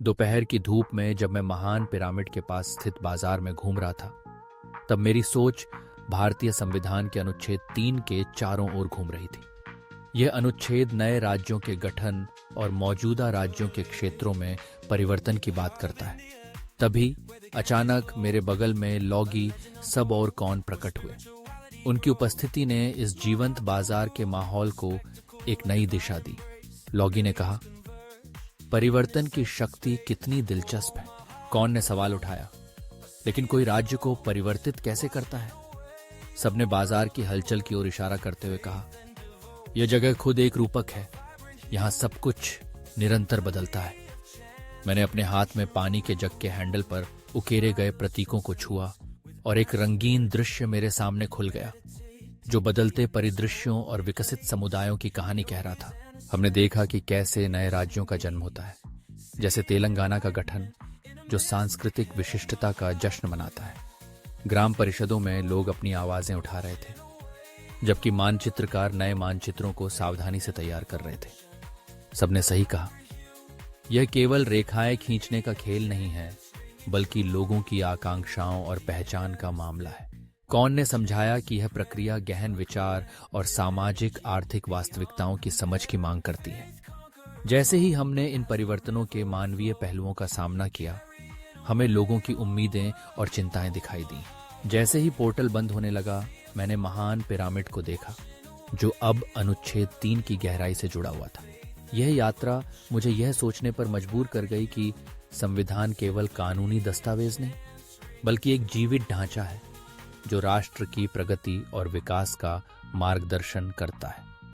दोपहर की धूप में जब मैं महान पिरामिड के पास स्थित बाजार में घूम रहा था, तब मेरी सोच भारतीय संविधान के अनुच्छेद 3 के चारों ओर घूम रही थी। यह अनुच्छेद नए राज्यों के गठन और मौजूदा राज्यों के क्षेत्रों में परिवर्तन की बात करता है। तभी अचानक मेरे बगल में लॉगी सब और कौन प्रकट हुए। उनकी उपस्थिति ने इस जीवंत बाजार के माहौल को एक नई दिशा दी। लॉगी ने कहा, परिवर्तन की शक्ति कितनी दिलचस्प है। कौन ने सवाल उठाया, लेकिन कोई राज्य को परिवर्तित कैसे करता है? सबने बाजार की हलचल की ओर इशारा करते हुए कहा, यह जगह खुद एक रूपक है। यहां सब कुछ निरंतर बदलता है। मैंने अपने हाथ में पानी के जग के हैंडल पर उकेरे गए प्रतीकों को छुआ और एक रंगीन दृश्य मेरे सामने खुल गया, जो बदलते परिदृश्यों और विकसित समुदायों की कहानी कह रहा था। हमने देखा कि कैसे नए राज्यों का जन्म होता है, जैसे तेलंगाना का गठन, जो सांस्कृतिक विशिष्टता का जश्न मनाता है। ग्राम परिषदों में लोग अपनी आवाजें उठा रहे थे, जबकि मानचित्रकार नए मानचित्रों को सावधानी से तैयार कर रहे थे। सबने सही कहा, यह केवल रेखाएं खींचने का खेल नहीं है, बल्कि लोगों की आकांक्षाओं और पहचान का मामला है। कौन ने समझाया कि यह प्रक्रिया गहन विचार और सामाजिक आर्थिक वास्तविकताओं की समझ की मांग करती है। जैसे ही हमने इन परिवर्तनों के मानवीय पहलुओं का सामना किया, हमें लोगों की उम्मीदें और चिंताएं दिखाई दी। जैसे ही पोर्टल बंद होने लगा, मैंने महान पिरामिड को देखा, जो अब अनुच्छेद 3 की गहराई से जुड़ा हुआ था। यह यात्रा मुझे यह सोचने पर मजबूर कर गई कि संविधान केवल कानूनी दस्तावेज नहीं, बल्कि एक जीवित ढांचा है, जो राष्ट्र की प्रगति और विकास का मार्गदर्शन करता है।